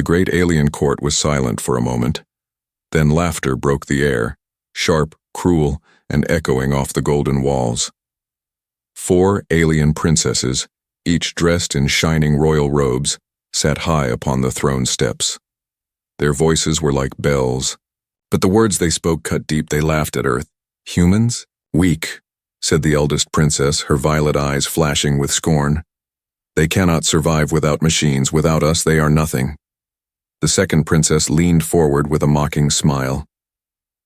The great alien court was silent for a moment. Then laughter broke the air, sharp, cruel, and echoing off the golden walls. 4 alien princesses, each dressed in shining royal robes, sat high upon the throne steps. Their voices were like bells, but the words they spoke cut deep. They laughed at Earth. "Humans? Weak," said the eldest princess, her violet eyes flashing with scorn. "They cannot survive without machines. Without us, they are nothing." The second princess leaned forward with a mocking smile.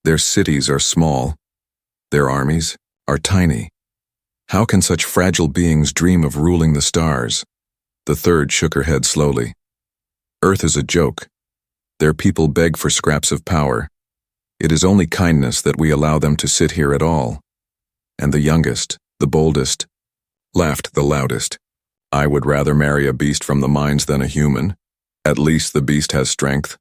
"Their cities are small. Their armies are tiny. How can such fragile beings dream of ruling the stars?" The third shook her head slowly. "Earth is a joke. Their people beg for scraps of power. It is only kindness that we allow them to sit here at all." And the youngest, the boldest, laughed the loudest. "I would rather marry a beast from the mines than a human. At least the beast has strength."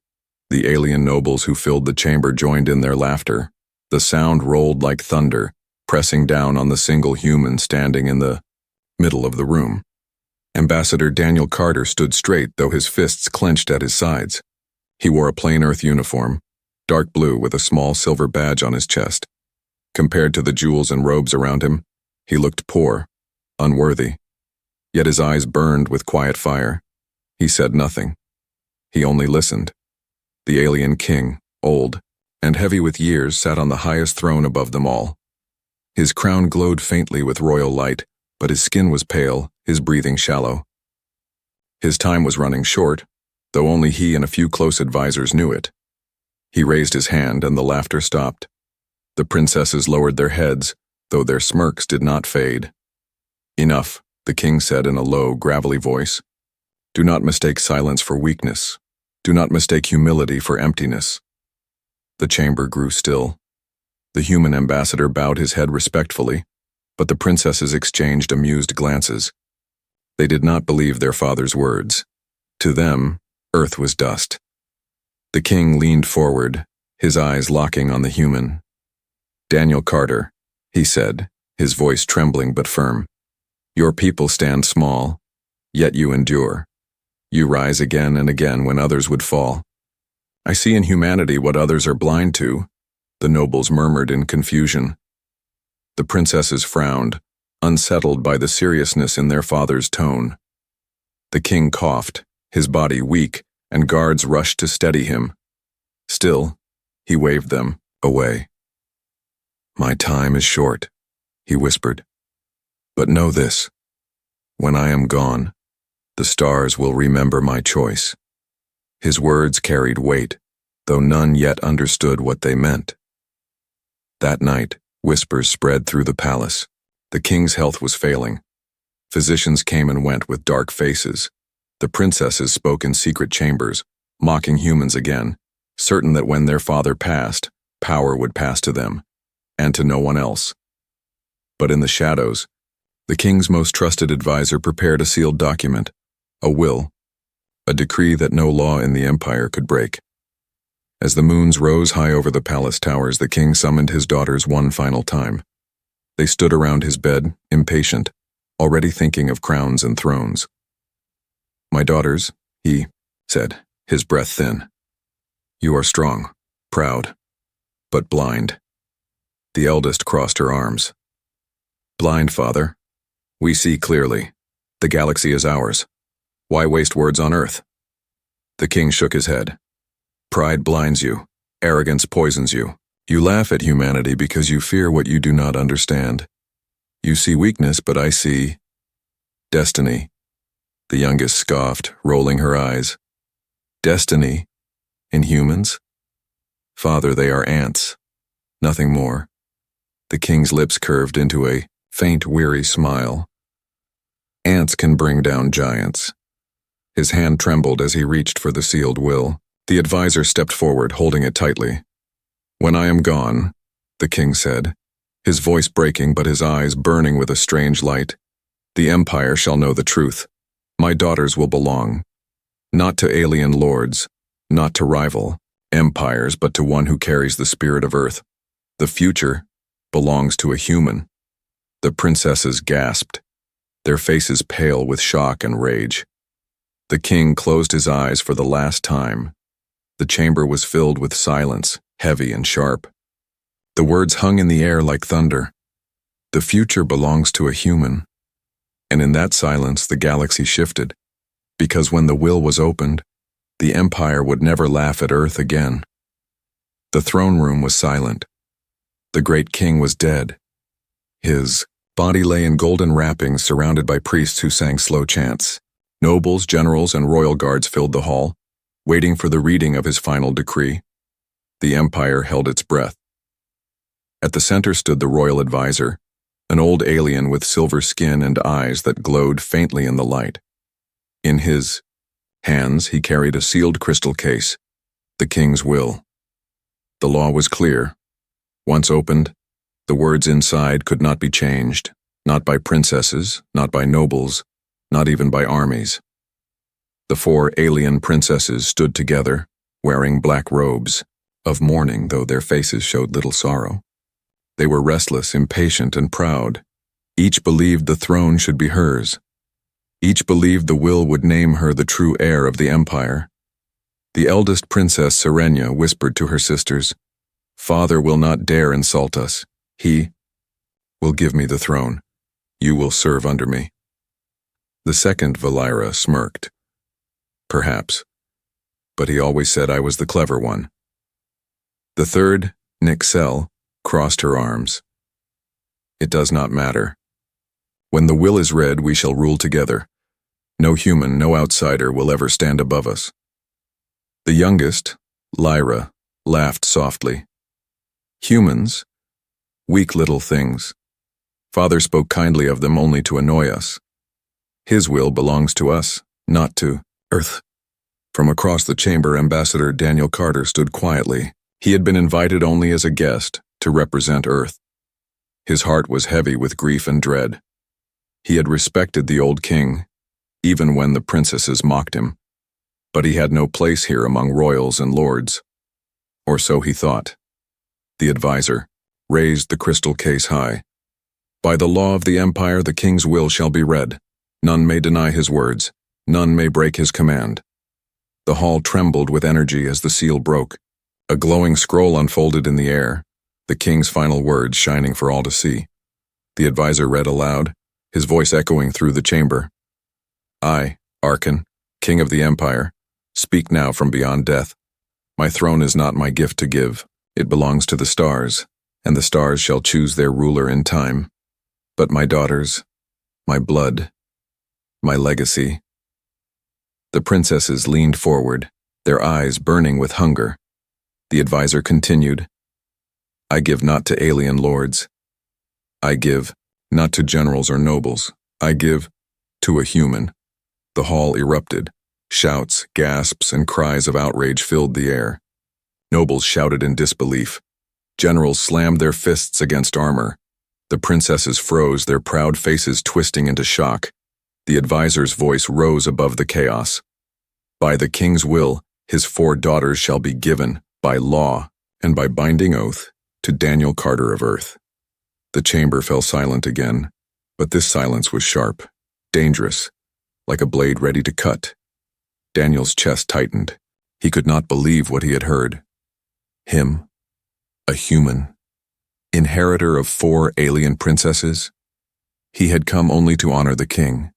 The alien nobles who filled the chamber joined in their laughter. The sound rolled like thunder, pressing down on the single human standing in the middle of the room. Ambassador Daniel Carter stood straight, though his fists clenched at his sides. He wore a plain Earth uniform, dark blue with a small silver badge on his chest. Compared to the jewels and robes around him, he looked poor, unworthy. Yet his eyes burned with quiet fire. He said nothing. He only listened. The alien king, old and heavy with years, sat on the highest throne above them all. His crown glowed faintly with royal light, but his skin was pale, his breathing shallow. His time was running short, though only he and a few close advisors knew it. He raised his hand and the laughter stopped. The princesses lowered their heads, though their smirks did not fade. "Enough," the king said in a low, gravelly voice. "Do not mistake silence for weakness. Do not mistake humility for emptiness." The chamber grew still. The human ambassador bowed his head respectfully, but the princesses exchanged amused glances. They did not believe their father's words. To them, Earth was dust. The king leaned forward, his eyes locking on the human. "Daniel Carter," he said, his voice trembling but firm. "Your people stand small, yet you endure. You rise again and again when others would fall. I see in humanity what others are blind to," the nobles murmured in confusion. The princesses frowned, unsettled by the seriousness in their father's tone. The king coughed, his body weak, and guards rushed to steady him. Still, he waved them away. "My time is short," he whispered. "But know this, when I am gone, the stars will remember my choice." His words carried weight, though none yet understood what they meant. That night, whispers spread through the palace. The king's health was failing. Physicians came and went with dark faces. The princesses spoke in secret chambers, mocking humans again, certain that when their father passed, power would pass to them, and to no one else. But in the shadows, the king's most trusted advisor prepared a sealed document, a will, a decree that no law in the empire could break. As the moons rose high over the palace towers, the king summoned his daughters one final time. They stood around his bed, impatient, already thinking of crowns and thrones. "My daughters," he said, his breath thin. "You are strong, proud, but blind." The eldest crossed her arms. "Blind, father? We see clearly. The galaxy is ours. Why waste words on Earth?" The king shook his head. "Pride blinds you. Arrogance poisons you. You laugh at humanity because you fear what you do not understand. You see weakness, but I see destiny." The youngest scoffed, rolling her eyes. "Destiny? In humans? Father, they are ants. Nothing more." The king's lips curved into a faint, weary smile. "Ants can bring down giants." His hand trembled as he reached for the sealed will. The advisor stepped forward, holding it tightly. "When I am gone," the king said, his voice breaking but his eyes burning with a strange light, "the empire shall know the truth. My daughters will belong, not to alien lords, not to rival empires, but to one who carries the spirit of Earth. The future belongs to a human." The princesses gasped, their faces pale with shock and rage. The king closed his eyes for the last time. The chamber was filled with silence, heavy and sharp. The words hung in the air like thunder. The future belongs to a human. And in that silence, the galaxy shifted, because when the will was opened, the Empire would never laugh at Earth again. The throne room was silent. The great king was dead. His body lay in golden wrappings surrounded by priests who sang slow chants. Nobles, generals, and royal guards filled the hall, waiting for the reading of his final decree. The Empire held its breath. At the center stood the royal advisor, an old alien with silver skin and eyes that glowed faintly in the light. In his hands, he carried a sealed crystal case, the king's will. The law was clear. Once opened, the words inside could not be changed, not by princesses, not by nobles, not even by armies. The 4 alien princesses stood together, wearing black robes, of mourning though their faces showed little sorrow. They were restless, impatient, and proud. Each believed the throne should be hers. Each believed the will would name her the true heir of the Empire. The eldest princess, Serenia, whispered to her sisters, "Father will not dare insult us. He will give me the throne. You will serve under me." The second, Valira, smirked. "Perhaps. But he always said I was the clever one." The third, Nixel, crossed her arms. "It does not matter. When the will is read, we shall rule together. No human, no outsider will ever stand above us." The youngest, Lyra, laughed softly. "Humans? Weak little things. Father spoke kindly of them only to annoy us. His will belongs to us, not to Earth." From across the chamber, Ambassador Daniel Carter stood quietly. He had been invited only as a guest to represent Earth. His heart was heavy with grief and dread. He had respected the old king, even when the princesses mocked him. But he had no place here among royals and lords. Or so he thought. The advisor raised the crystal case high. "By the law of the Empire, the king's will shall be read. None may deny his words. None may break his command." The hall trembled with energy as the seal broke. A glowing scroll unfolded in the air, the king's final words shining for all to see. The advisor read aloud, his voice echoing through the chamber. "I, Arkan, king of the Empire, speak now from beyond death. My throne is not my gift to give. It belongs to the stars, and the stars shall choose their ruler in time. But my daughters, my blood, my legacy." The princesses leaned forward, their eyes burning with hunger. The advisor continued, "I give not to alien lords. I give not to generals or nobles. I give to a human." The hall erupted. Shouts, gasps, and cries of outrage filled the air. Nobles shouted in disbelief. Generals slammed their fists against armor. The princesses froze, their proud faces twisting into shock. The advisor's voice rose above the chaos. "By the king's will, his 4 daughters shall be given, by law, and by binding oath, to Daniel Carter of Earth." The chamber fell silent again, but this silence was sharp, dangerous, like a blade ready to cut. Daniel's chest tightened. He could not believe what he had heard. Him, a human, inheritor of 4 alien princesses? He had come only to honor the king.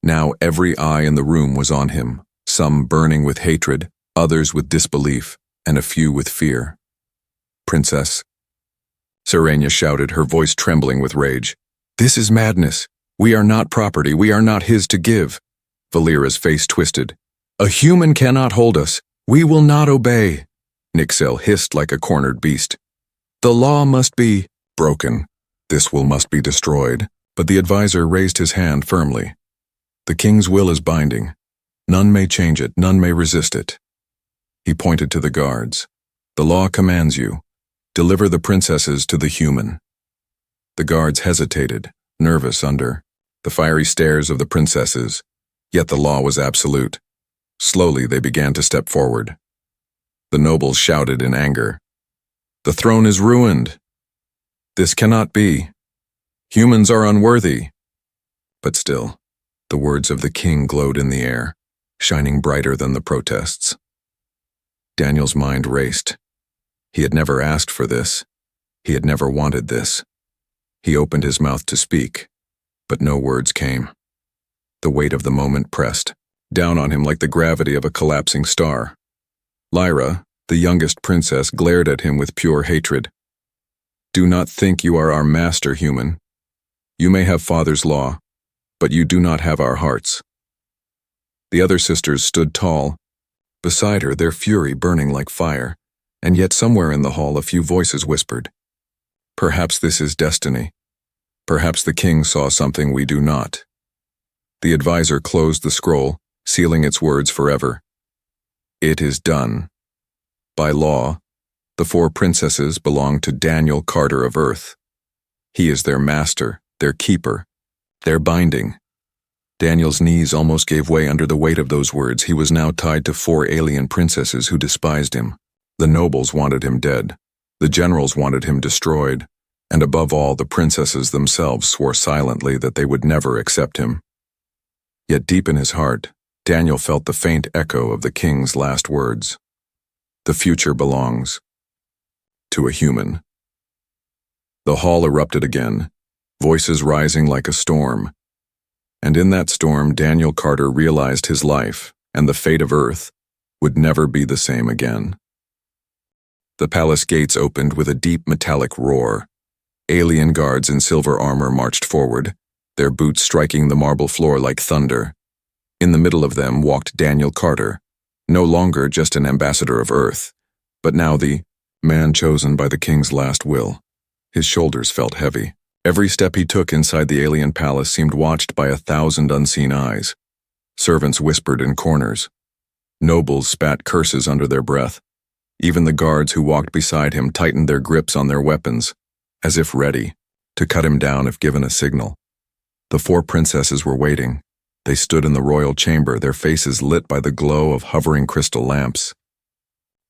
Now every eye in the room was on him, some burning with hatred, others with disbelief, and a few with fear. "Princess," Serenia shouted, her voice trembling with rage. "This is madness. We are not property. We are not his to give." Valira's face twisted. "A human cannot hold us. We will not obey." Nixel hissed like a cornered beast. "The law must be broken. This will must be destroyed." But the advisor raised his hand firmly. "The king's will is binding. None may change it. None may resist it." He pointed to the guards. "The law commands you. Deliver the princesses to the human." The guards hesitated, nervous under the fiery stares of the princesses, yet the law was absolute. Slowly they began to step forward. The nobles shouted in anger. "The throne is ruined. This cannot be. Humans are unworthy." But still, the words of the king glowed in the air. shining brighter than the protests. Daniel's mind raced. He had never asked for this. He had never wanted this. He opened his mouth to speak, but no words came. The weight of the moment pressed down on him like the gravity of a collapsing star. Lyra, the youngest princess, glared at him with pure hatred. "Do not think you are our master, human. You may have father's law, but you do not have our hearts." The other sisters stood tall, beside her, their fury burning like fire, and yet somewhere in the hall a few voices whispered, "Perhaps this is destiny. Perhaps the king saw something we do not." The advisor closed the scroll, sealing its words forever. "It is done. By law, the 4 princesses belong to Daniel Carter of Earth. He is their master, their keeper, their binding." Daniel's knees almost gave way under the weight of those words. He was now tied to 4 alien princesses who despised him. The nobles wanted him dead. The generals wanted him destroyed. And above all, the princesses themselves swore silently that they would never accept him. Yet deep in his heart, Daniel felt the faint echo of the king's last words. The future belongs to a human. The hall erupted again, voices rising like a storm. And in that storm, Daniel Carter realized his life and the fate of Earth would never be the same again. The palace gates opened with a deep metallic roar. Alien guards in silver armor marched forward, their boots striking the marble floor like thunder. In the middle of them walked Daniel Carter, no longer just an ambassador of Earth, but now the man chosen by the king's last will. His shoulders felt heavy. Every step he took inside the alien palace seemed watched by 1,000 unseen eyes. Servants whispered in corners. Nobles spat curses under their breath. Even the guards who walked beside him tightened their grips on their weapons, as if ready to cut him down if given a signal. The 4 princesses were waiting. They stood in the royal chamber, their faces lit by the glow of hovering crystal lamps.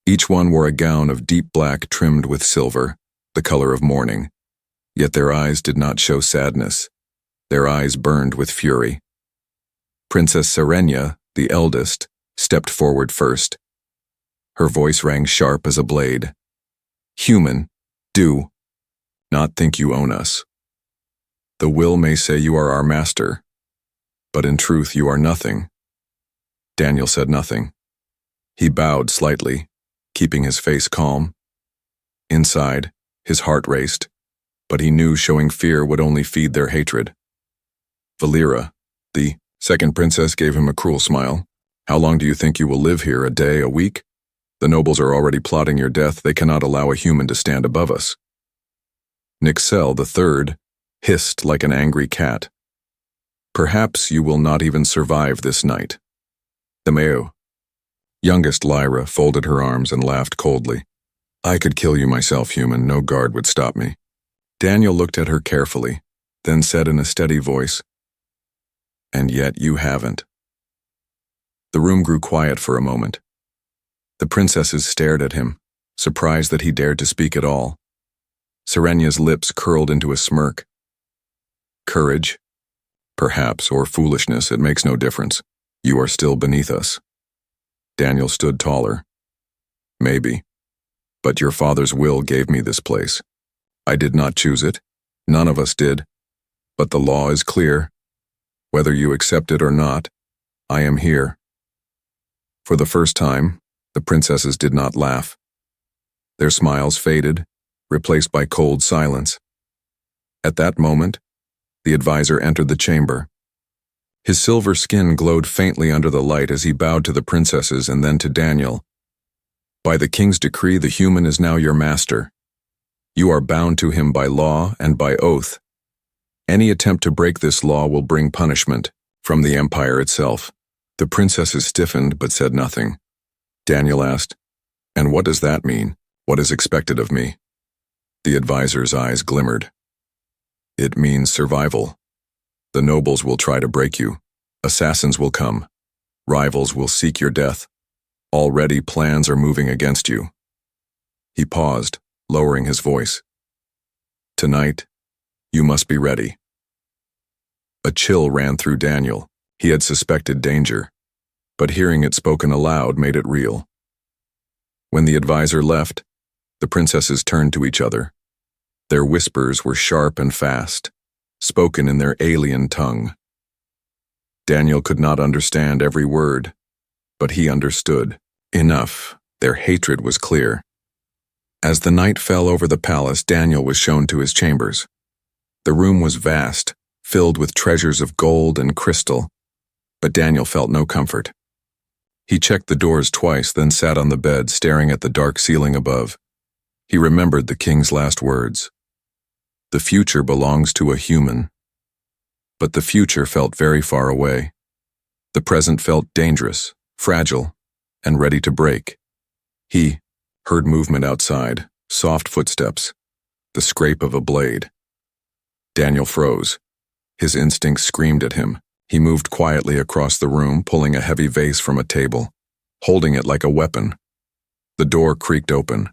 Each one wore a gown of deep black trimmed with silver, the color of mourning. Yet their eyes did not show sadness. Their eyes burned with fury. Princess Serenia, the eldest, stepped forward first. Her voice rang sharp as a blade. "Human, do not think you own us. The will may say you are our master, but in truth you are nothing." Daniel said nothing. He bowed slightly, keeping his face calm. Inside, his heart raced, but he knew showing fear would only feed their hatred. Valera, the second princess, gave him a cruel smile. "How long do you think you will live here? A day, a week? The nobles are already plotting your death. They cannot allow a human to stand above us." Nixel, the third, hissed like an angry cat. "Perhaps you will not even survive this night." The Meo, youngest Lyra, folded her arms and laughed coldly. "I could kill you myself, human. No guard would stop me." Daniel looked at her carefully, then said in a steady voice, "And yet you haven't." The room grew quiet for a moment. The princesses stared at him, surprised that he dared to speak at all. Serenia's lips curled into a smirk. "Courage? Perhaps, or foolishness, it makes no difference. You are still beneath us." Daniel stood taller. "Maybe. But your father's will gave me this place. I did not choose it. None of us did. But the law is clear. Whether you accept it or not, I am here." For the first time, the princesses did not laugh. Their smiles faded, replaced by cold silence. At that moment, the advisor entered the chamber. His silver skin glowed faintly under the light as he bowed to the princesses and then to Daniel. "By the king's decree, the human is now your master. You are bound to him by law and by oath. Any attempt to break this law will bring punishment from the empire itself." The princesses stiffened but said nothing. Daniel asked, "And what does that mean? What is expected of me?" The advisor's eyes glimmered. "It means survival. The nobles will try to break you. Assassins will come. Rivals will seek your death. Already plans are moving against you." He paused, lowering his voice. "Tonight, you must be ready." A chill ran through Daniel. He had suspected danger, but hearing it spoken aloud made it real. When the advisor left, the princesses turned to each other. Their whispers were sharp and fast, spoken in their alien tongue. Daniel could not understand every word, but he understood. Enough. Their hatred was clear. As the night fell over the palace, Daniel was shown to his chambers. The room was vast, filled with treasures of gold and crystal, but Daniel felt no comfort. He checked the doors twice, then sat on the bed, staring at the dark ceiling above. He remembered the king's last words. The future belongs to a human. But the future felt very far away. The present felt dangerous, fragile, and ready to break. He heard movement outside, soft footsteps, the scrape of a blade. Daniel froze. His instincts screamed at him. He moved quietly across the room, pulling a heavy vase from a table, holding it like a weapon. The door creaked open.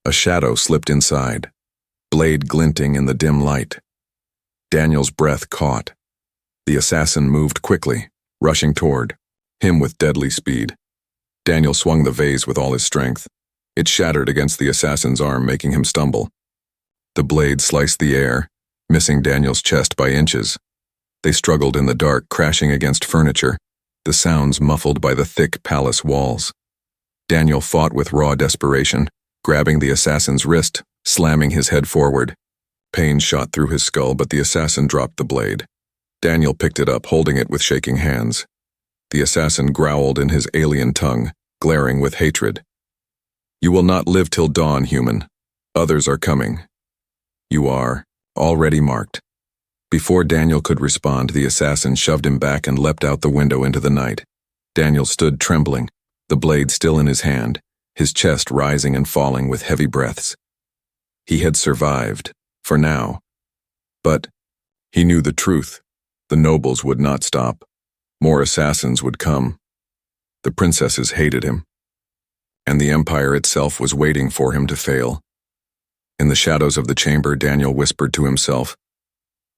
A shadow slipped inside, blade glinting in the dim light. Daniel's breath caught. The assassin moved quickly, rushing toward him with deadly speed. Daniel swung the vase with all his strength. It shattered against the assassin's arm, making him stumble. The blade sliced the air, missing Daniel's chest by inches. They struggled in the dark, crashing against furniture, the sounds muffled by the thick palace walls. Daniel fought with raw desperation, grabbing the assassin's wrist, slamming his head forward. Pain shot through his skull, but the assassin dropped the blade. Daniel picked it up, holding it with shaking hands. The assassin growled in his alien tongue, glaring with hatred. "You will not live till dawn, human. Others are coming. You are already marked." Before Daniel could respond, the assassin shoved him back and leapt out the window into the night. Daniel stood trembling, the blade still in his hand, his chest rising and falling with heavy breaths. He had survived, for now. But he knew the truth. The nobles would not stop. More assassins would come. The princesses hated him. And the empire itself was waiting for him to fail. In the shadows of the chamber, Daniel whispered to himself,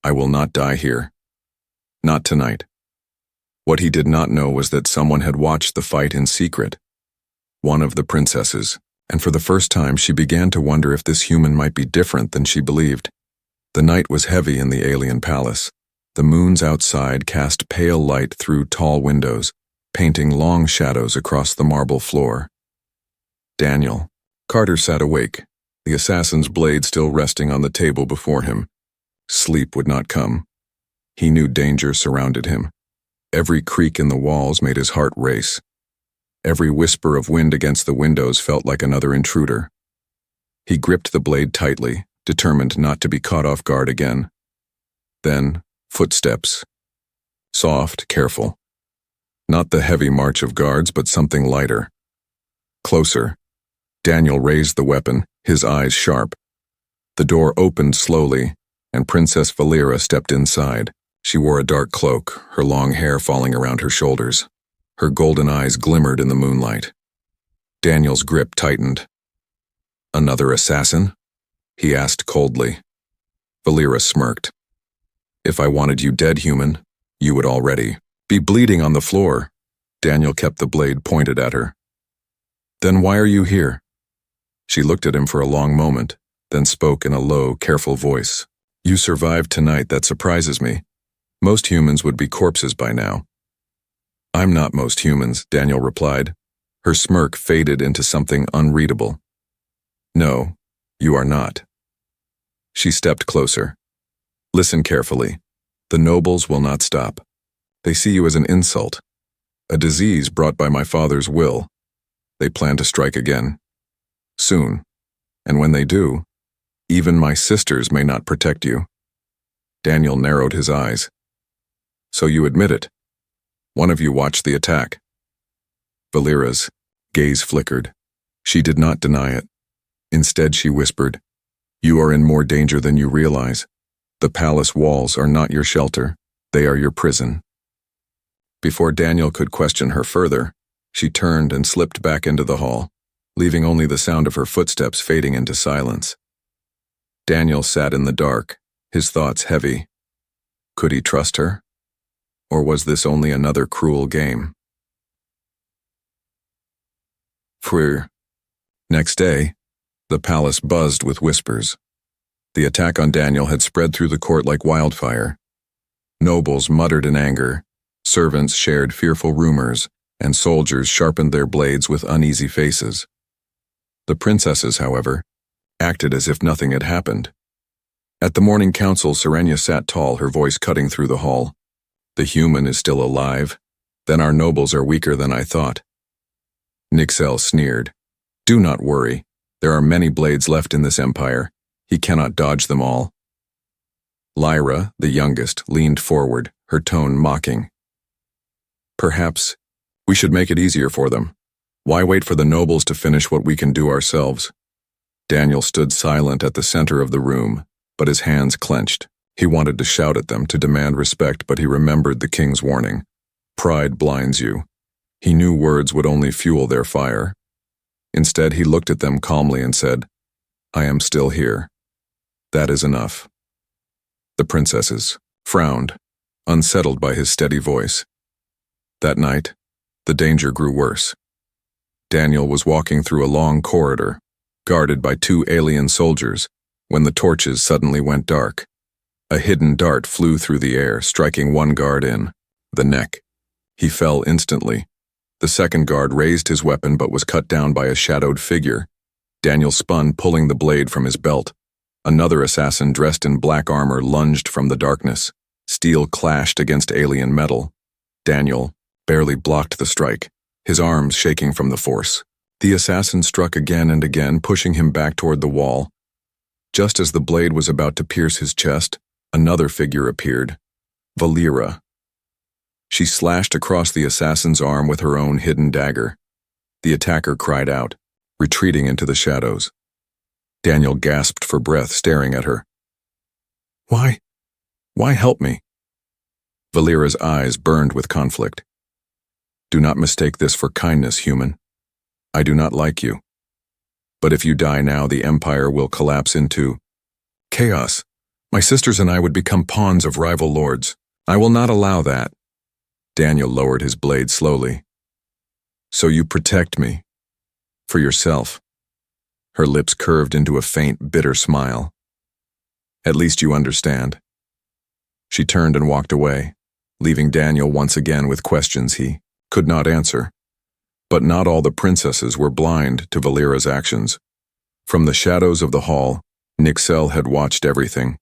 "I will not die here. Not tonight." What he did not know was that someone had watched the fight in secret. One of the princesses, and for the first time she began to wonder if this human might be different than she believed. The night was heavy in the alien palace. The moons outside cast pale light through tall windows, painting long shadows across the marble floor. Daniel. Carter sat awake, the assassin's blade still resting on the table before him. Sleep would not come. He knew danger surrounded him. Every creak in the walls made his heart race. Every whisper of wind against the windows felt like another intruder. He gripped the blade tightly, determined not to be caught off guard again. Then, footsteps. Soft, careful. Not the heavy march of guards, but something lighter. Closer. Daniel raised the weapon, his eyes sharp. The door opened slowly, and Princess Valera stepped inside. She wore a dark cloak, her long hair falling around her shoulders. Her golden eyes glimmered in the moonlight. Daniel's grip tightened. "Another assassin?" he asked coldly. Valera smirked. "If I wanted you dead, human, you would already be bleeding on the floor." Daniel kept the blade pointed at her. "Then why are you here?" She looked at him for a long moment, then spoke in a low, careful voice. "You survived tonight, that surprises me. Most humans would be corpses by now." "I'm not most humans," Daniel replied. Her smirk faded into something unreadable. "No, you are not." She stepped closer. "Listen carefully. The nobles will not stop. They see you as an insult, a disease brought by my father's will. They plan to strike again. Soon. And when they do, even my sisters may not protect you." Daniel narrowed his eyes. "So you admit it? One of you watched the attack?" Valera's gaze flickered. She did not deny it. Instead, she whispered, "You are in more danger than you realize. The palace walls are not your shelter. They are your prison." Before Daniel could question her further, she turned and slipped back into the hall, leaving only the sound of her footsteps fading into silence. Daniel sat in the dark, his thoughts heavy. Could he trust her? Or was this only another cruel game? Frere. Next day, the palace buzzed with whispers. The attack on Daniel had spread through the court like wildfire. Nobles muttered in anger, servants shared fearful rumors, and soldiers sharpened their blades with uneasy faces. The princesses, however, acted as if nothing had happened. At the morning council, Serenia sat tall, her voice cutting through the hall. The human is still alive. Then our nobles are weaker than I thought. Nixel sneered. Do not worry. There are many blades left in this empire. He cannot dodge them all. Lyra, the youngest, leaned forward, her tone mocking. Perhaps we should make it easier for them. Why wait for the nobles to finish what we can do ourselves? Daniel stood silent at the center of the room, but his hands clenched. He wanted to shout at them, to demand respect, but he remembered the king's warning. Pride blinds you. He knew words would only fuel their fire. Instead, he looked at them calmly and said, I am still here. That is enough. The princesses frowned, unsettled by his steady voice. That night, the danger grew worse. Daniel was walking through a long corridor, guarded by 2 alien soldiers, when the torches suddenly went dark. A hidden dart flew through the air, striking one guard in the neck. He fell instantly. The second guard raised his weapon but was cut down by a shadowed figure. Daniel spun, pulling the blade from his belt. Another assassin dressed in black armor lunged from the darkness. Steel clashed against alien metal. Daniel barely blocked the strike, his arms shaking from the force. The assassin struck again and again, pushing him back toward the wall. Just as the blade was about to pierce his chest, another figure appeared. Valera. She slashed across the assassin's arm with her own hidden dagger. The attacker cried out, retreating into the shadows. Daniel gasped for breath, staring at her. Why help me? Valera's eyes burned with conflict. Do not mistake this for kindness, human. I do not like you. But if you die now, the empire will collapse into chaos. My sisters and I would become pawns of rival lords. I will not allow that. Daniel lowered his blade slowly. So you protect me. For yourself. Her lips curved into a faint, bitter smile. At least you understand. She turned and walked away, leaving Daniel once again with questions he could not answer. But not all the princesses were blind to Valera's actions. From the shadows of the hall, Nixel had watched everything.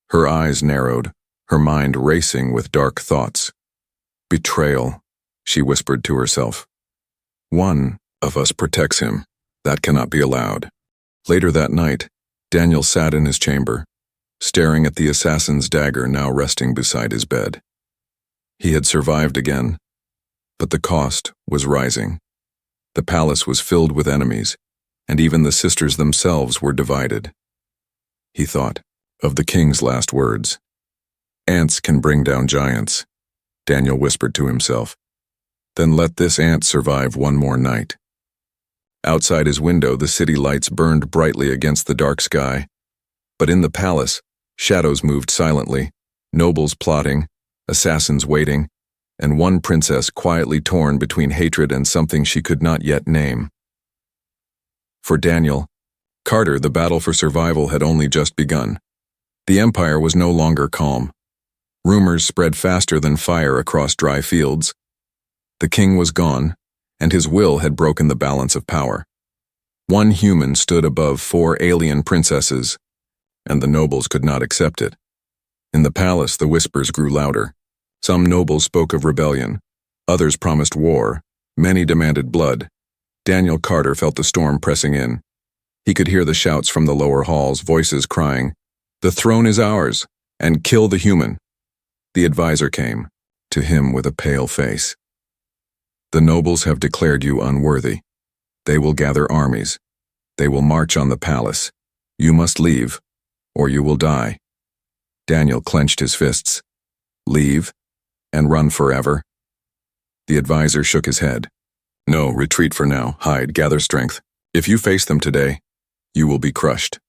Her eyes narrowed, her mind racing with dark thoughts. Betrayal, she whispered to herself. One of us protects him. That cannot be allowed. Later that night, Daniel sat in his chamber, staring at the assassin's dagger now resting beside his bed. He had survived again, but the cost was rising. The palace was filled with enemies, and even the sisters themselves were divided. He thought of the king's last words. Ants can bring down giants, Daniel whispered to himself. Then let this ant survive one more night. Outside his window, the city lights burned brightly against the dark sky. But in the palace, shadows moved silently, nobles plotting, assassins waiting, and one princess quietly torn between hatred and something she could not yet name. For Daniel Carter, the battle for survival had only just begun. The empire was no longer calm. Rumors spread faster than fire across dry fields. The king was gone, and his will had broken the balance of power. One human stood above 4 alien princesses, and the nobles could not accept it. In the palace, the whispers grew louder. Some nobles spoke of rebellion. Others promised war. Many demanded blood. Daniel Carter felt the storm pressing in. He could hear the shouts from the lower halls, voices crying, "The throne is ours, and kill the human." The advisor came, to him with a pale face. The nobles have declared you unworthy. They will gather armies. They will march on the palace. You must leave, or you will die. Daniel clenched his fists. Leave? And run forever? The advisor shook his head. No, retreat for now. Hide, gather strength. If you face them today, you will be crushed.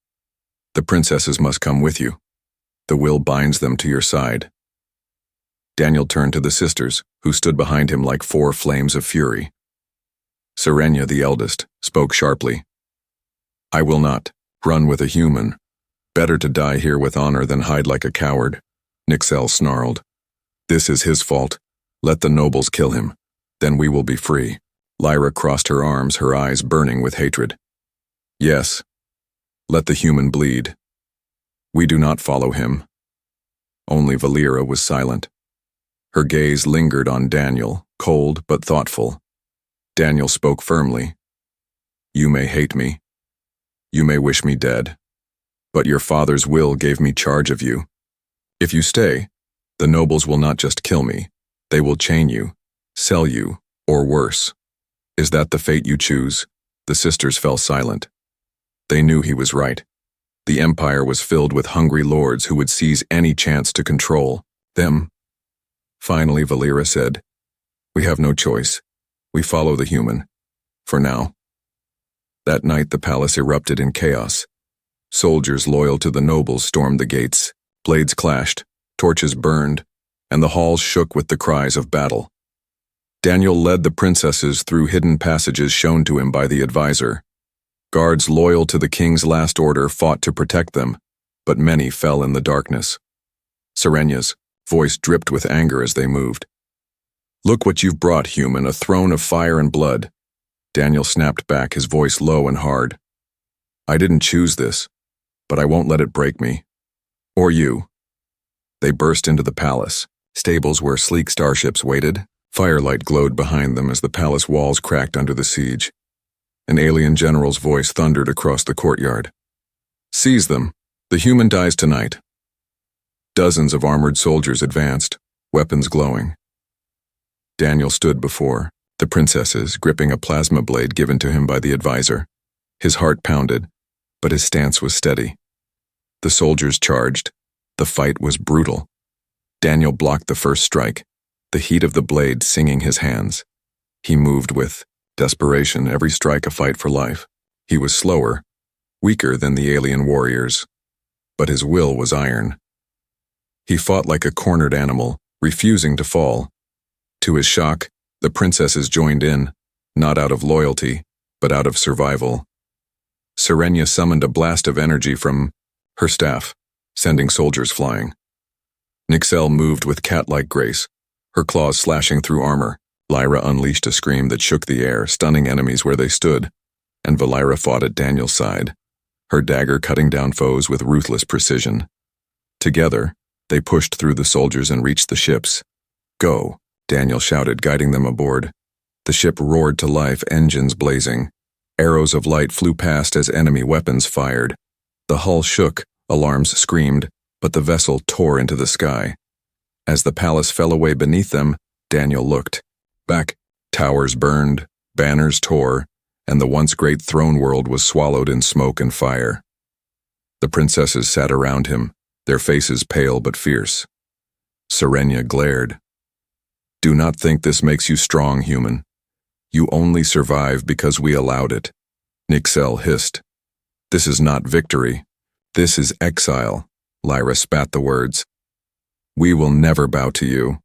The princesses must come with you. The will binds them to your side. Daniel turned to the sisters, who stood behind him like 4 flames of fury. Serenia, the eldest, spoke sharply. I will not run with a human. Better to die here with honor than hide like a coward, Nixel snarled. This is his fault. Let the nobles kill him. Then we will be free. Lyra crossed her arms, her eyes burning with hatred. Yes. Let the human bleed. We do not follow him. Only Valera was silent. Her gaze lingered on Daniel, cold but thoughtful. Daniel spoke firmly. You may hate me. You may wish me dead. But your father's will gave me charge of you. If you stay, the nobles will not just kill me. They will chain you, sell you, or worse. Is that the fate you choose? The sisters fell silent. They knew he was right. The empire was filled with hungry lords who would seize any chance to control them. Finally, Valera said, We have no choice. We follow the human. For now. That night the palace erupted in chaos. Soldiers loyal to the nobles stormed the gates. Blades clashed, torches burned, and the halls shook with the cries of battle. Daniel led the princesses through hidden passages shown to him by the advisor. Guards loyal to the king's last order fought to protect them, but many fell in the darkness. Serenia's voice dripped with anger as they moved. Look what you've brought, human, a throne of fire and blood. Daniel snapped back, his voice low and hard. I didn't choose this, but I won't let it break me. Or you. They burst into the palace, stables where sleek starships waited. Firelight glowed behind them as the palace walls cracked under the siege. An alien general's voice thundered across the courtyard. Seize them. The human dies tonight. Dozens of armored soldiers advanced, weapons glowing. Daniel stood before the princesses, gripping a plasma blade given to him by the advisor. His heart pounded, but his stance was steady. The soldiers charged. The fight was brutal. Daniel blocked the first strike, the heat of the blade singing his hands. He moved with desperation, every strike a fight for life. He was slower, weaker than the alien warriors, but his will was iron. He fought like a cornered animal, refusing to fall. To his shock, the princesses joined in, not out of loyalty, but out of survival. Serenia summoned a blast of energy from her staff, sending soldiers flying. Nixel moved with cat-like grace, her claws slashing through armor. Lyra unleashed a scream that shook the air, stunning enemies where they stood, and Valera fought at Daniel's side, her dagger cutting down foes with ruthless precision. Together, they pushed through the soldiers and reached the ships. Go, Daniel shouted, guiding them aboard. The ship roared to life, engines blazing. Arrows of light flew past as enemy weapons fired. The hull shook, alarms screamed, but the vessel tore into the sky. As the palace fell away beneath them, Daniel looked. Back, towers burned, banners tore, and the once great throne world was swallowed in smoke and fire. The princesses sat around him, their faces pale but fierce. Serenia glared. Do not think this makes you strong, human. You only survive because we allowed it. Nixel hissed. This is not victory. This is exile. Lyra spat the words. We will never bow to you.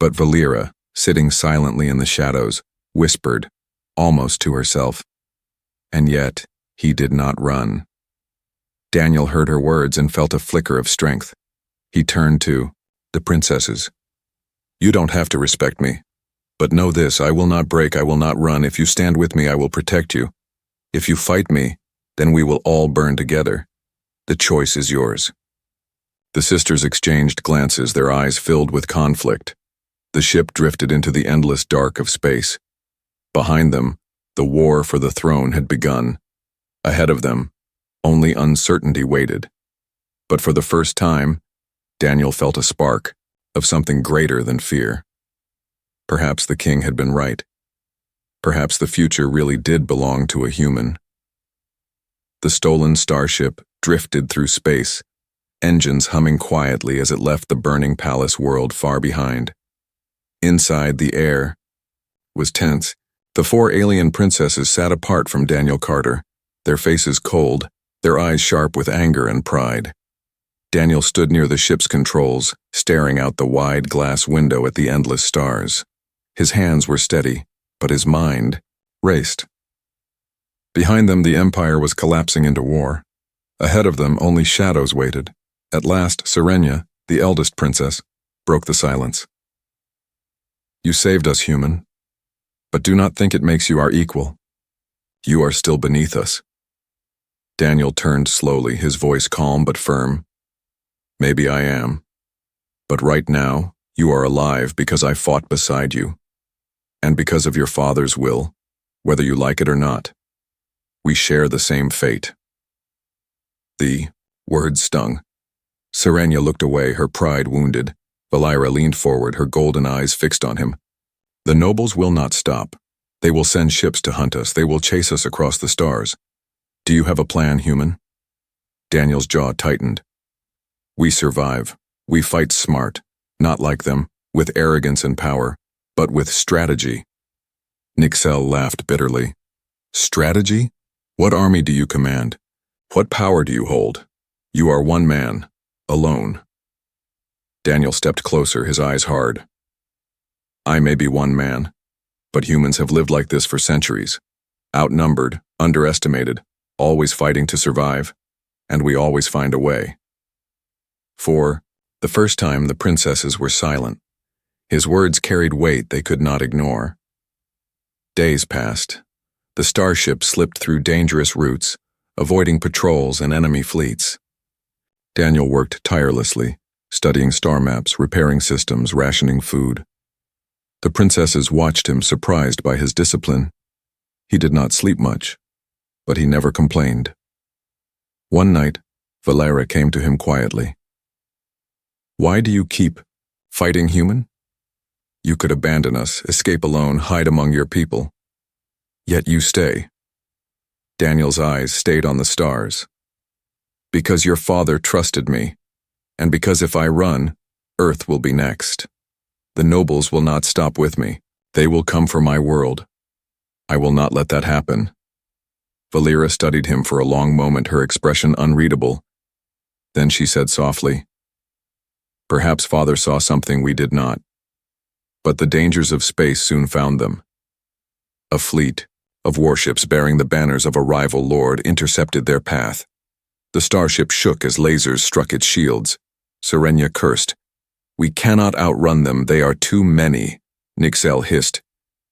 But Valera, sitting silently in the shadows, whispered, almost to herself. And yet, he did not run. Daniel heard her words and felt a flicker of strength. He turned to the princesses. You don't have to respect me. But know this, I will not break, I will not run. If you stand with me, I will protect you. If you fight me, then we will all burn together. The choice is yours. The sisters exchanged glances, their eyes filled with conflict. The ship drifted into the endless dark of space. Behind them, the war for the throne had begun. Ahead of them, only uncertainty waited. But for the first time, Daniel felt a spark of something greater than fear. Perhaps the king had been right. Perhaps the future really did belong to a human. The stolen starship drifted through space, engines humming quietly as it left the burning palace world far behind. Inside, the air was tense. The four alien princesses sat apart from Daniel Carter, their faces cold, their eyes sharp with anger and pride. Daniel stood near the ship's controls, staring out the wide glass window at the endless stars. His hands were steady, but his mind raced. Behind them, the Empire was collapsing into war. Ahead of them, only shadows waited. At last, Serenia, the eldest princess, broke the silence. You saved us, human, but do not think it makes you our equal. You are still beneath us. Daniel turned slowly, his voice calm but firm. Maybe I am, but right now, you are alive because I fought beside you, and because of your father's will, whether you like it or not. We share the same fate. The word stung. Serenia looked away, her pride wounded. Valira leaned forward, her golden eyes fixed on him. The nobles will not stop. They will send ships to hunt us. They will chase us across the stars. Do you have a plan, human? Daniel's jaw tightened. We survive. We fight smart, not like them, with arrogance and power, but with strategy. Nixel laughed bitterly. Strategy? What army do you command? What power do you hold? You are one man, alone. Daniel stepped closer, his eyes hard. I may be one man, but humans have lived like this for centuries. Outnumbered, underestimated, always fighting to survive, and we always find a way. For the first time, the princesses were silent. His words carried weight they could not ignore. Days passed. The starship slipped through dangerous routes, avoiding patrols and enemy fleets. Daniel worked tirelessly, studying star maps, repairing systems, rationing food. The princesses watched him, surprised by his discipline. He did not sleep much, but he never complained. One night, Valera came to him quietly. Why do you keep fighting, human? You could abandon us, escape alone, hide among your people. Yet you stay. Daniel's eyes stayed on the stars. Because your father trusted me, and because if I run, Earth will be next. The nobles will not stop with me. They will come for my world. I will not let that happen. Valera studied him for a long moment, her expression unreadable. Then she said softly, Perhaps father saw something we did not. But the dangers of space soon found them. A fleet of warships bearing the banners of a rival lord intercepted their path. The starship shook as lasers struck its shields. Serenia cursed. We cannot outrun them, they are too many, Nixel hissed.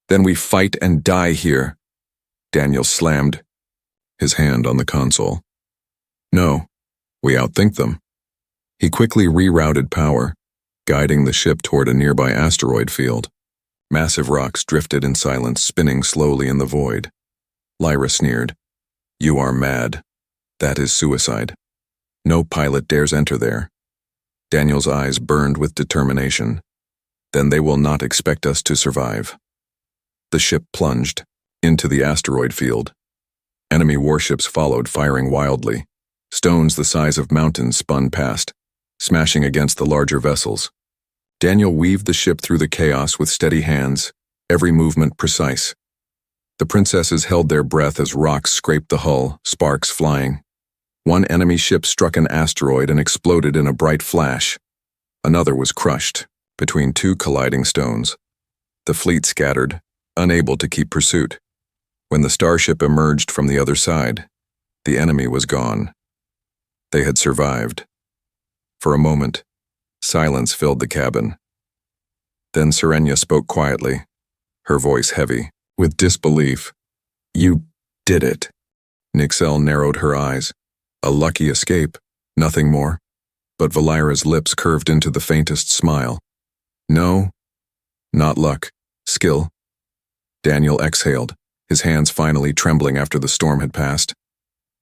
Then we fight and die here. Daniel slammed his hand on the console. No, we outthink them. He quickly rerouted power, guiding the ship toward a nearby asteroid field. Massive rocks drifted in silence, spinning slowly in the void. Lyra sneered. You are mad. That is suicide. No pilot dares enter there. Daniel's eyes burned with determination. Then they will not expect us to survive. The ship plunged into the asteroid field. Enemy warships followed, firing wildly. Stones the size of mountains spun past, smashing against the larger vessels. Daniel weaved the ship through the chaos with steady hands, every movement precise. The princesses held their breath as rocks scraped the hull, sparks flying. One enemy ship struck an asteroid and exploded in a bright flash. Another was crushed between two colliding stones. The fleet scattered, unable to keep pursuit. When the starship emerged from the other side, the enemy was gone. They had survived. For a moment, silence filled the cabin. Then Serenia spoke quietly, her voice heavy, with disbelief. You did it. Nixel narrowed her eyes. A lucky escape, nothing more. But Valira's lips curved into the faintest smile. No, not luck. Skill. Daniel exhaled, his hands finally trembling after the storm had passed.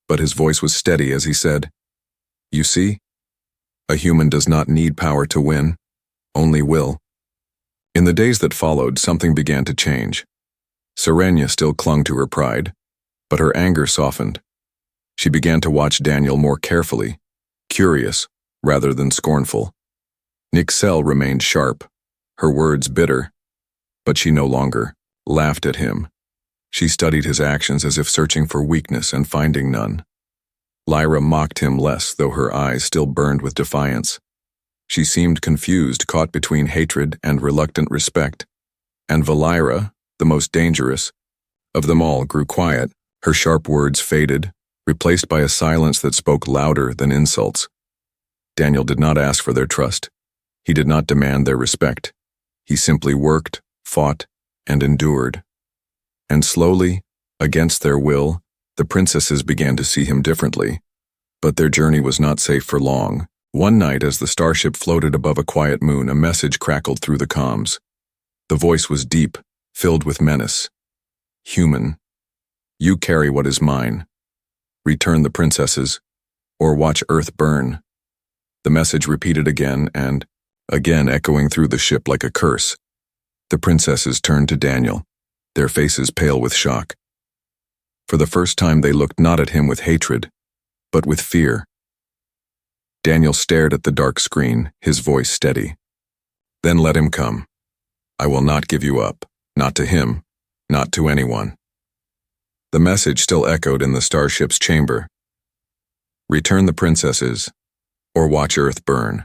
But his voice was steady as he said, You see? A human does not need power to win, only will. In the days that followed, something began to change. Serenia still clung to her pride, but her anger softened. She began to watch Daniel more carefully, curious rather than scornful. Nixel remained sharp, her words bitter, but she no longer laughed at him. She studied his actions as if searching for weakness and finding none. Lyra mocked him less, though her eyes still burned with defiance. She seemed confused, caught between hatred and reluctant respect. And Valira, the most dangerous, of them all grew quiet. Her sharp words faded, replaced by a silence that spoke louder than insults. Daniel did not ask for their trust. He did not demand their respect. He simply worked, fought, and endured. And slowly, against their will, the princesses began to see him differently. But their journey was not safe for long. One night, as the starship floated above a quiet moon, a message crackled through the comms. The voice was deep, filled with menace. Human, you carry what is mine. Return the princesses, or watch Earth burn. The message repeated again and again, echoing through the ship like a curse. The princesses turned to Daniel, their faces pale with shock. For the first time, they looked not at him with hatred, but with fear. Daniel stared at the dark screen, his voice steady. Then let him come. I will not give you up, not to him, not to anyone. The message still echoed in the starship's chamber. Return the princesses, or watch Earth burn.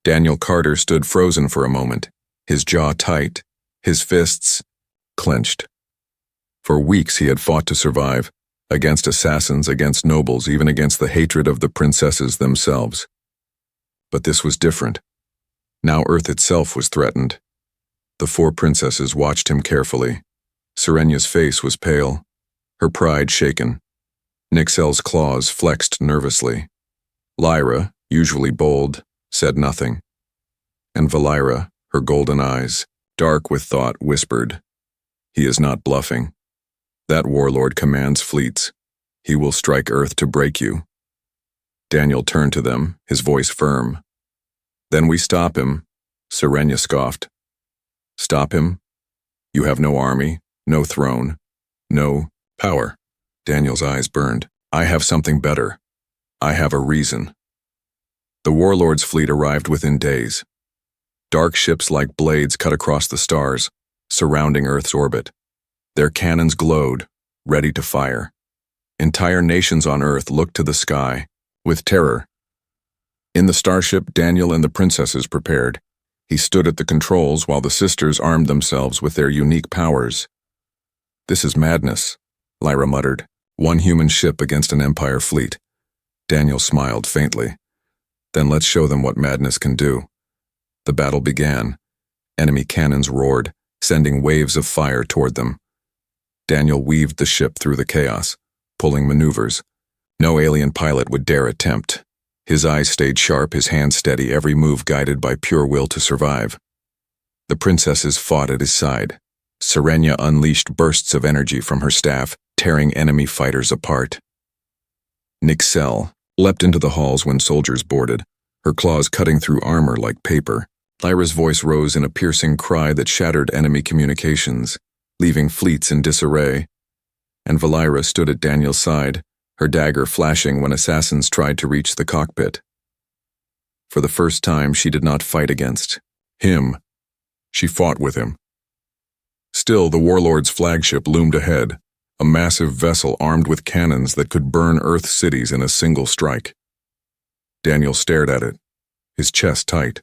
Daniel Carter stood frozen for a moment, his jaw tight, his fists clenched. For weeks he had fought to survive, against assassins, against nobles, even against the hatred of the princesses themselves. But this was different. Now Earth itself was threatened. The four princesses watched him carefully. Serenya's face was pale, her pride shaken. Nixel's claws flexed nervously. Lyra, usually bold, said nothing. And Valira, her golden eyes, dark with thought, whispered, "He is not bluffing. That warlord commands fleets. He will strike Earth to break you." Daniel turned to them, his voice firm. "Then we stop him," Serenya scoffed. "Stop him? You have no army, no throne, no power." Daniel's eyes burned. "I have something better. I have a reason." The warlord's fleet arrived within days. Dark ships like blades cut across the stars, surrounding Earth's orbit. Their cannons glowed, ready to fire. Entire nations on Earth looked to the sky, with terror. In the starship, Daniel and the princesses prepared. He stood at the controls while the sisters armed themselves with their unique powers. "This is madness," Lyra muttered. "One human ship against an empire fleet." Daniel smiled faintly. "Then let's show them what madness can do." The battle began. Enemy cannons roared, sending waves of fire toward them. Daniel weaved the ship through the chaos, pulling maneuvers. No alien pilot would dare attempt. His eyes stayed sharp, his hands steady, every move guided by pure will to survive. The princesses fought at his side. Serenya unleashed bursts of energy from her staff, tearing enemy fighters apart. Nixel leapt into the halls when soldiers boarded, her claws cutting through armor like paper. Lyra's voice rose in a piercing cry that shattered enemy communications, leaving fleets in disarray. And Valira stood at Daniel's side, her dagger flashing when assassins tried to reach the cockpit. For the first time, she did not fight against him. She fought with him. Still, the warlord's flagship loomed ahead, a massive vessel armed with cannons that could burn Earth cities in a single strike. Daniel stared at it, his chest tight.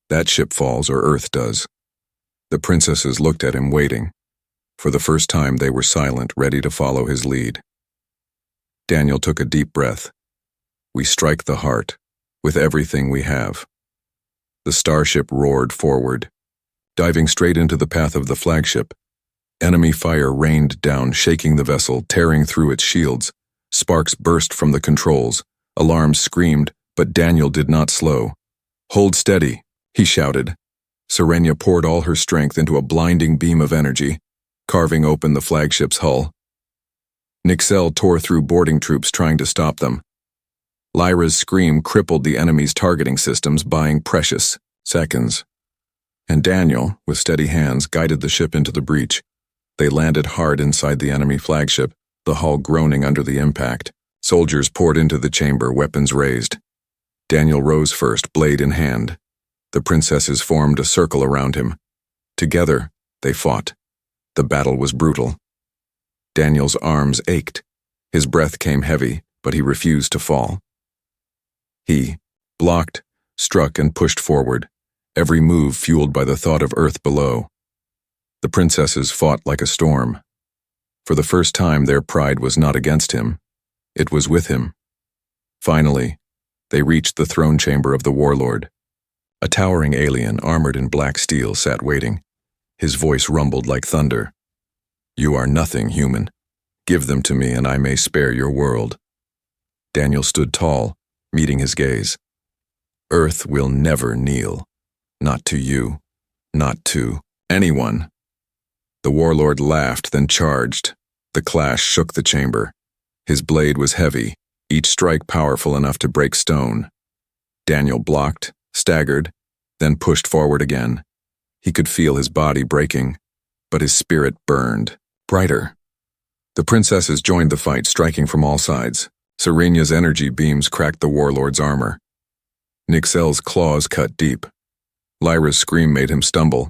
That ship falls or Earth does. The princesses looked at him, waiting. For the first time, they were silent, ready to follow his lead. Daniel took a deep breath. "We strike the heart, with everything we have." The starship roared forward, diving straight into the path of the flagship. Enemy fire rained down, shaking the vessel, tearing through its shields. Sparks burst from the controls. Alarms screamed, but Daniel did not slow. "Hold steady," he shouted. Serenya poured all her strength into a blinding beam of energy, carving open the flagship's hull. Nixel tore through boarding troops trying to stop them. Lyra's scream crippled the enemy's targeting systems, buying precious seconds. And Daniel, with steady hands, guided the ship into the breach. They landed hard inside the enemy flagship, the hull groaning under the impact. Soldiers poured into the chamber, weapons raised. Daniel rose first, blade in hand. The princesses formed a circle around him. Together, they fought. The battle was brutal. Daniel's arms ached. His breath came heavy, but he refused to fall. He blocked, struck, and pushed forward, every move fueled by the thought of Earth below. The princesses fought like a storm. For the first time, their pride was not against him. It was with him. Finally, they reached the throne chamber of the warlord. A towering alien armored in black steel sat waiting. His voice rumbled like thunder. "You are nothing, human. Give them to me and I may spare your world." Daniel stood tall, meeting his gaze. "Earth will never kneel. Not to you. Not to anyone." The warlord laughed, then charged. The clash shook the chamber. His blade was heavy, each strike powerful enough to break stone. Daniel blocked, staggered, then pushed forward again. He could feel his body breaking, but his spirit burned, brighter. The princesses joined the fight, striking from all sides. Serena's energy beams cracked the warlord's armor. Nixel's claws cut deep. Lyra's scream made him stumble,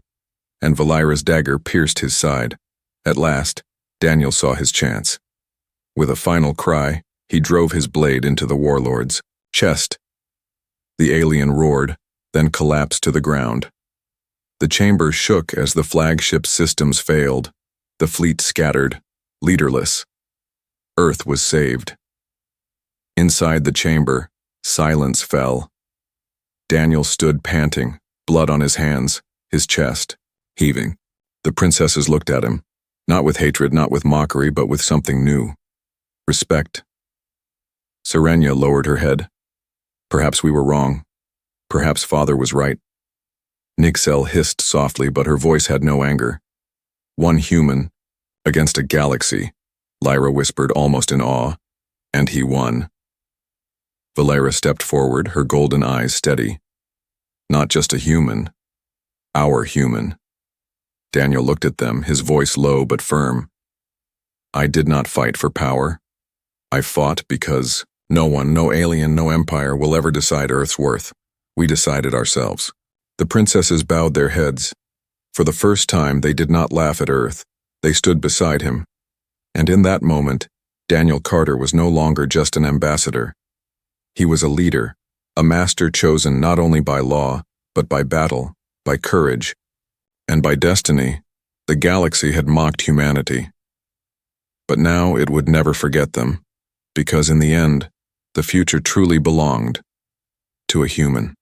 and Valira's dagger pierced his side. At last, Daniel saw his chance. With a final cry, he drove his blade into the warlord's chest. The alien roared, then collapsed to the ground. The chamber shook as the flagship's systems failed. The fleet scattered, leaderless. Earth was saved. Inside the chamber, silence fell. Daniel stood panting, blood on his hands, his chest heaving. The princesses looked at him, not with hatred, not with mockery, but with something new. Respect. Serena lowered her head. "Perhaps we were wrong. Perhaps Father was right." Nixel hissed softly, but her voice had no anger. "One human against a galaxy," Lyra whispered almost in awe, "and he won." Valera stepped forward, her golden eyes steady. "Not just a human. Our human." Daniel looked at them, his voice low but firm. "I did not fight for power. I fought because no one, no alien, no empire will ever decide Earth's worth. We decided ourselves." The princesses bowed their heads. For the first time, they did not laugh at Earth. They stood beside him. And in that moment, Daniel Carter was no longer just an ambassador. He was a leader, a master chosen not only by law, but by battle, by courage, and by destiny. The galaxy had mocked humanity. But now it would never forget them, because in the end, the future truly belonged to a human.